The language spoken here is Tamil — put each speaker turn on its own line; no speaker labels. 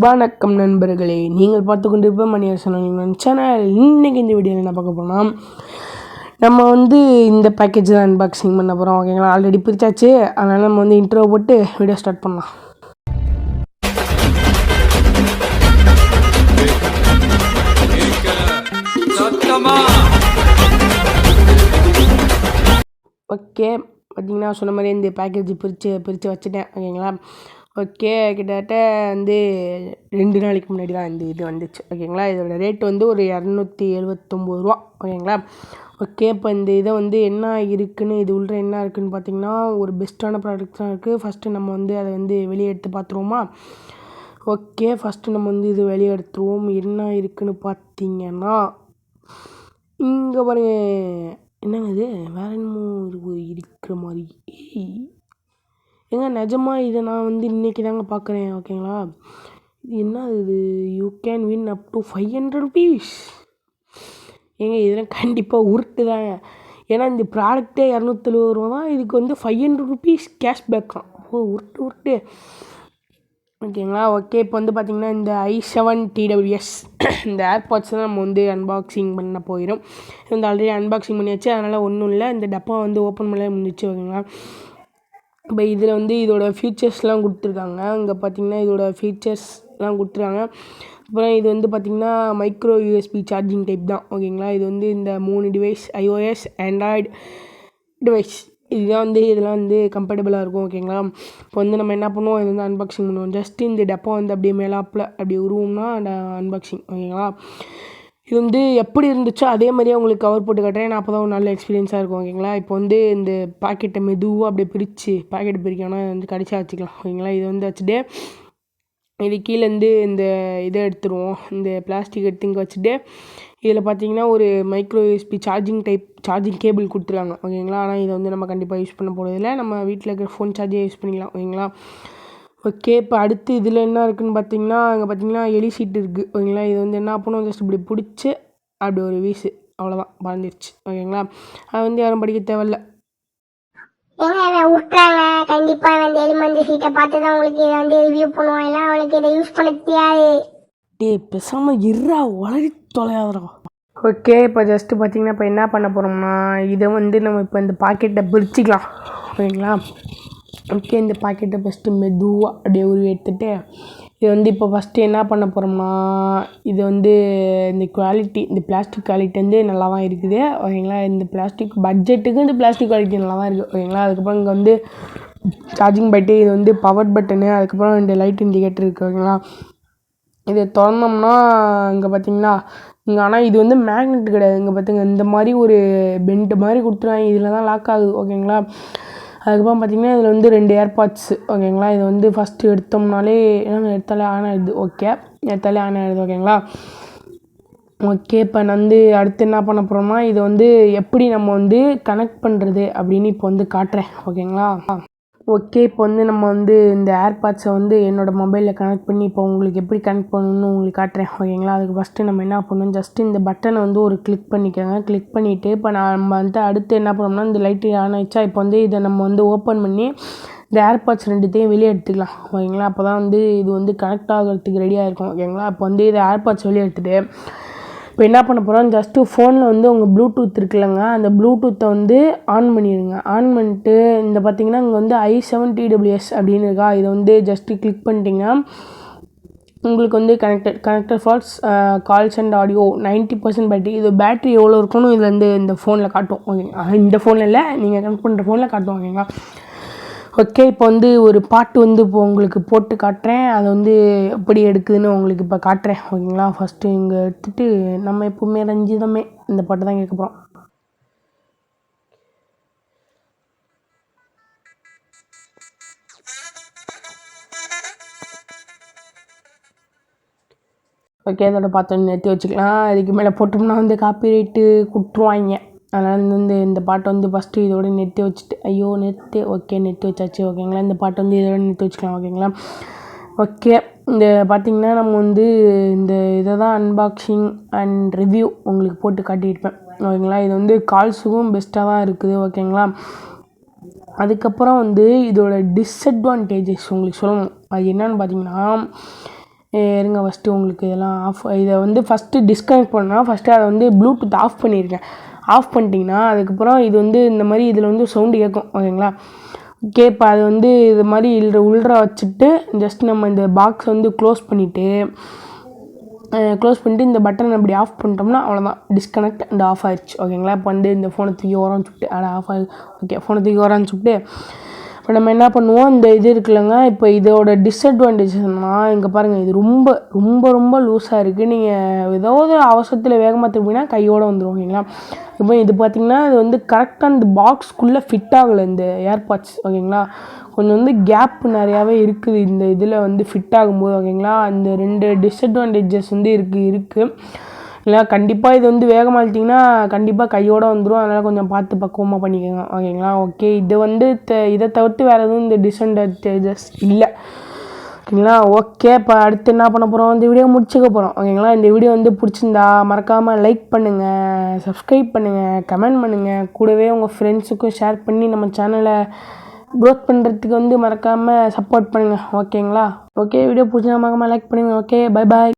வணக்கம் நண்பர்களே, நீங்கள் பார்த்து கொண்டிருப்ப மணியாசன் சேனல். இன்றைக்கி இந்த வீடியோவில் என்ன பார்க்க போனால், நம்ம இந்த பேக்கேஜ் தான் அன்பாக்சிங் பண்ண போகிறோம். ஓகேங்களா, ஆல்ரெடி பிரித்தாச்சு. அதனால் நம்ம இன்ட்ரோ போட்டு வீடியோ ஸ்டார்ட் பண்ணலாம். ஓகே, பார்த்திங்கன்னா சொன்ன மாதிரி இந்த பேக்கேஜ் பிரித்து வச்சுட்டேன். ஓகேங்களா, ஓகே, கிட்டத்தட்ட 2 நாளைக்கு முன்னாடி தான் இது வந்துச்சு. ஓகேங்களா, இதோட ரேட் ஒரு 279 ரூபா. ஓகேங்களா, ஓகே. இப்போ இந்த இதை என்ன இருக்குதுன்னு, இது உள்ள என்ன இருக்குதுன்னு பார்த்திங்கன்னா, ஒரு பெஸ்ட்டான ப்ராடக்ட் தான் இருக்குது. ஃபஸ்ட்டு நம்ம அதை வெளியே எடுத்து பார்த்துருவோமா? ஓகே, ஃபஸ்ட்டு நம்ம இது வெளியே எடுத்துருவோம். என்ன இருக்குதுன்னு பார்த்திங்கன்னா, இங்கே பாருங்க, என்னங்க இது வேற என்னமோ இருக்கிற மாதிரி. ஏங்க நிஜமாக இதை நான் இன்றைக்கி தாங்க பார்க்குறேன். ஓகேங்களா, இது என்ன இது, you can win up to 500 rupees. ஏங்க இதெல்லாம் கண்டிப்பாக உருட்டு தாங்க. ஏன்னா இந்த ப்ராடக்டே 270 ரூபா தான், இதுக்கு 500 rupees கேஷ்பேக் தான். உருட்டு. ஓகேங்களா, ஓகே. இப்போ பார்த்திங்கன்னா இந்த i7TWS இந்த ஏர்பாட்ஸ் தான் நம்ம அன்பாக்சிங் பண்ண போயிடும். இது ஆல்ரெடி அன்பாக்சிங் பண்ணியாச்சு, அதனால் ஒன்றும் இல்லை. இந்த டப்பா ஓப்பன் பண்ண முடிஞ்சிச்சு. ஓகேங்களா, இப்போ இதில் இதோட ஃபீச்சர்ஸ்லாம் கொடுத்துருக்காங்க. இங்கே பார்த்திங்கன்னா இதோட ஃபீச்சர்ஸ்லாம் கொடுத்துருக்காங்க. அப்புறம் இது பார்த்திங்கன்னா மைக்ரோ யூஎஸ்பி சார்ஜிங் டைப் தான். ஓகேங்களா, இது இந்த 3 டிவைஸ், iOS, ஆண்ட்ராய்டு டிவைஸ், இதுதான் இதெல்லாம் கம்ஃபர்டபுளாக இருக்கும். ஓகேங்களா, இப்போ நம்ம என்ன பண்ணுவோம், இது அன்பாக்சிங் பண்ணுவோம். ஜஸ்ட்டு இந்த டப்பா அப்படியே மேலாப்பில் அப்படி உருவோம்னா அன்பாக்சிங். ஓகேங்களா, இது எப்படி இருந்துச்சோ அதே மாதிரியே உங்களுக்கு கவர் போட்டு காட்டுறேன். நான் அப்போ தான் ஒரு நல்ல எக்ஸ்பீரியன்ஸாக இருக்கும். ஓகேங்களா, இப்போ இந்த பாக்கெட்டை மெதுவாக அப்படியே பிரித்து பாக்கெட் பிரிக்கணும், கடிச்சா வச்சுக்கலாம். ஓகேங்களா, இது வச்சுட்டு இது கீழே இந்த இதை எடுத்துருவோம். இந்த பிளாஸ்டிக் எடுத்து இங்கே வச்சுட்டு, இதில் பார்த்தீங்கன்னா ஒரு மைக்ரோ யூஎஸ்பி சார்ஜிங் கேபிள் கொடுத்துருவாங்க. ஓகேங்களா, ஆனால் இதை நம்ம கண்டிப்பாக யூஸ் பண்ண போகிறதில்ல. நம்ம வீட்டில் இருக்கிற ஃபோன் சார்ஜே யூஸ் பண்ணிக்கலாம். ஓகேங்களா, ஓகே. இப்போ அடுத்து இதில் என்ன இருக்குதுன்னு பார்த்தீங்கன்னா, அங்கே பார்த்தீங்கன்னா எலி சீட்டு இருக்குது. ஓகேங்களா, இது என்ன பண்ணுவோம், ஜஸ்ட் இப்படி பிடிச்சி அப்படி ஒரு வீசு, அவ்வளோதான், பறந்துடுச்சு. ஓகேங்களா, அது யாரும் படிக்க தேவையில்ல.
விட்டுறாங்க. கண்டிப்பா எலிமந்தி சீட்டை பார்த்து தான் உங்களுக்கு இதை ரிவ்யூ பண்ணுவோம். எல்லாம் அவளுக்கு இதை யூஸ் பண்ண தெரியாது.
பேசாமல் இருறா, வளரி தொலையாதரா. ஓகே, இப்போ ஜஸ்ட்டு பார்த்தீங்கன்னா இப்போ என்ன பண்ண போகிறோம்னா, இதை நம்ம இப்போ இந்த பாக்கெட்டை பிரிச்சுக்கலாம். ஓகேங்களா, ஓகே. இந்த பாக்கெட்டை ஃபஸ்ட்டு மெதுவாக அப்படியே உருவி எடுத்துகிட்டு, இது இப்போ ஃபஸ்ட்டு என்ன பண்ண போகிறோம்னா, இது இந்த குவாலிட்டி, இந்த பிளாஸ்டிக் குவாலிட்டி நல்லா தான் இருக்குது. ஓகேங்களா, இந்த பிளாஸ்டிக் பட்ஜெட்டுக்கு இந்த பிளாஸ்டிக் குவாலிட்டி நல்லா தான் இருக்குது. ஓகேங்களா, அதுக்கப்புறம் இங்கே சார்ஜிங் பட்டு, இது பவர் பட்டனு, அதுக்கப்புறம் இந்த லைட் இண்டிகேட்டர் இருக்குது. ஓகேங்களா, இதை திறந்தோம்னா இங்கே பார்த்தீங்கன்னா இங்கே, ஆனால் இது மேக்னெட் கிடையாது. இங்கே பார்த்துங்க, இந்த மாதிரி ஒரு பெண்ட் மாதிரி கொடுத்துருவாங்க, இதில் தான் லாக் ஆகுது. ஓகேங்களா, அதுக்கப்புறம் பார்த்திங்கன்னா இதில் 2 ஏர்பாட்ஸ். ஓகேங்களா, இது ஃபஸ்ட்டு எடுத்தோம்னாலே எடுத்தாலே ஆன் ஆகிடுது. ஓகே, எடுத்தாலே ஆன் ஆகிடுது. ஓகேங்களா, ஓகே. இப்போ நான் அடுத்து என்ன பண்ண போகிறோம்னா, இதை எப்படி நம்ம கனெக்ட் பண்ணுறது அப்படின்னு இப்போ காட்டுறேன். ஓகேங்களா, ஓகே. இப்போ நம்ம இந்த ஏர்பாட்ஸை என்னோடய மொபைலில் கனெக்ட் பண்ணி இப்போ உங்களுக்கு எப்படி கனெக்ட் பண்ணணும்னு உங்களுக்கு காட்டுறேன். ஓகேங்களா, அதுக்கு ஃபஸ்ட்டு நம்ம என்ன பண்ணணும், ஜஸ்ட்டு இந்த பட்டனை ஒரு கிளிக் பண்ணிக்கோங்க. கிளிக் பண்ணிவிட்டு இப்போ நம்ம அடுத்து என்ன பண்ணோம்னா, இந்த லைட்டு ஆன் ஆகிடுச்சா, இப்போ இதை நம்ம ஓப்பன் பண்ணி இந்த ஏர்பாட்ஸ் 2த்தையும் வெளியே எடுத்துக்கலாம். ஓகேங்களா, அப்போ தான் இது கனெக்ட் ஆகிறதுக்கு ரெடியாக இருக்கும். ஓகேங்களா, இப்போ இது ஏர்பாட்ஸ் வெளியே எடுத்துகிட்டு இப்போ என்ன பண்ண போகிறோம், ஜஸ்ட்டு ஃபோனில் உங்கள் ப்ளூடூத் இருக்குல்லங்க, அந்த ப்ளூடூத்தை ஆன் பண்ணிடுங்க. ஆன் பண்ணிட்டு இந்த பார்த்திங்கன்னா இங்கே i7TWS அப்படின்னு இருக்கா, இதை ஜஸ்ட்டு கிளிக் பண்ணிட்டிங்கன்னா உங்களுக்கு connected false calls and audio 90% battery. இது பேட்டரி எவ்வளோ இருக்குன்னு இதில் இந்த ஃபோனில் காட்டும். ஓகேங்களா, இந்த ஃபோனில் இல்லை, நீங்கள் கனெக்ட் பண்ணுற ஃபோனில் காட்டும். ஓகேங்களா, ஓகே. இப்போ ஒரு பாட்டு இப்போ உங்களுக்கு போட்டு காட்டுறேன். அது எப்படி எடுக்குதுன்னு உங்களுக்கு இப்போ காட்டுறேன். ஓகேங்களா, ஃபஸ்ட்டு இங்கே எடுத்துகிட்டு நம்ம எப்போவுமே ரஞ்சிதமே இந்த பாட்டு தான் கேட்க போகிறோம். ஓகே, அதோட பாட்டு நிறுத்தி வச்சுக்கலாம். இதுக்கு மேலே போட்டோம்னா காப்பி ரைட்டு கொடுத்துருவாங்க. அதனால் இந்த பாட்டை ஃபஸ்ட்டு இதோட நிறுத்தி வச்சுட்டு, ஐயோ நிறுத்தி, ஓகே நிறுத்தி வச்சாச்சு. ஓகேங்களா, இந்த பாட்டை இதோட நிறுத்தி வச்சுக்கலாம். ஓகேங்களா, ஓகே. இந்த பார்த்திங்கன்னா நம்ம இந்த இதை தான் அன்பாக்சிங் அண்ட் ரிவ்யூ உங்களுக்கு போட்டு காட்டியிருப்பேன். ஓகேங்களா, இது கால்ஸுக்கும் பெஸ்ட்டாக தான் இருக்குது. ஓகேங்களா, அதுக்கப்புறம் இதோட டிஸ்அட்வான்டேஜஸ் உங்களுக்கு சொல்லணும். அது என்னென்னு பார்த்தீங்கன்னா, இருங்க ஃபஸ்ட்டு உங்களுக்கு இதெல்லாம் இதை வந்து ஃபஸ்ட்டு டிஸ்கனெக்ட் பண்ணால் ஃபஸ்ட்டு அதை வந்து ப்ளூடூத் ஆஃப் பண்ணியிருக்கேன். ஆஃப் பண்ணிட்டீங்கன்னா அதுக்கப்புறம் இது வந்து இந்த மாதிரி இதில் வந்து சவுண்டு கேட்கும் ஓகேங்களா. ஓகே இப்போ அது வந்து இது மாதிரி உள்ற வச்சுட்டு ஜஸ்ட் நம்ம இந்த பாக்ஸ் வந்து க்ளோஸ் பண்ணிவிட்டு இந்த பட்டன் அப்படி ஆஃப் பண்ணிட்டோம்னா அவ்வளோதான், டிஸ்கனெக்ட் அண்ட் ஆஃப் ஆயிடுச்சு ஓகேங்களா. இப்போ வந்து இந்த ஃபோனை தூக்கி ஓரம்னு சொல்லிட்டு ஆஃப் ஆகி ஓகே ஃபோனை தூக்கி ஓரம்னு சொல்லிட்டு இப்போ நம்ம என்ன பண்ணுவோம், இந்த இது இருக்குல்லங்க, இப்போ இதோட டிஸ்அட்வான்டேஜஸ்னால் இங்கே பாருங்கள், இது ரொம்ப ரொம்ப ரொம்ப லூஸாக இருக்குது. நீங்கள் ஏதாவது அவசரத்தில் வேகமாக திரும்பினா கையோடு வந்துடும் ஓகேங்களா. இப்போ இது பார்த்திங்கன்னா இது வந்து கரெக்டாக இந்த பாக்ஸ்க்குள்ளே ஃபிட் ஆகலை இந்த ஏர்பாட்ஸ் ஓகேங்களா. கொஞ்சம் வந்து கேப் நிறையாவே இருக்குது இந்த இதில் வந்து ஃபிட் ஆகும்போது ஓகேங்களா. அந்த 2 டிஸ்அட்வான்டேஜஸ் வந்து இருக்குது. இல்லை கண்டிப்பாக இது வந்து வேகமாக இழுத்திங்கன்னா கண்டிப்பாக கையோடு வந்துடும். அதனால் கொஞ்சம் பார்த்து பக்குவமாக பண்ணிக்கோங்க ஓகேங்களா. ஓகே இது வந்து இதை தவிர்த்து வேறு எதுவும் இந்த டிஸ்அட்வான்டேஜஸ் இல்லை ஓகேங்களா. ஓகே இப்போ அடுத்து என்ன பண்ண போகிறோம், இந்த வீடியோ முடிச்சுக்க போகிறோம் ஓகேங்களா. இந்த வீடியோ வந்து பிடிச்சிருந்தா மறக்காமல் லைக் பண்ணுங்கள், சப்ஸ்கிரைப் பண்ணுங்கள், கமெண்ட் பண்ணுங்கள், கூடவே உங்கள் ஃப்ரெண்ட்ஸுக்கும் ஷேர் பண்ணி நம்ம சேனலை க்ரோத் பண்ணுறதுக்கு வந்து மறக்காமல் சப்போர்ட் பண்ணுங்கள் ஓகேங்களா. ஓகே வீடியோ பிடிச்சிருந்தா மறக்காமல் லைக் பண்ணுங்கள். Okay bye bye.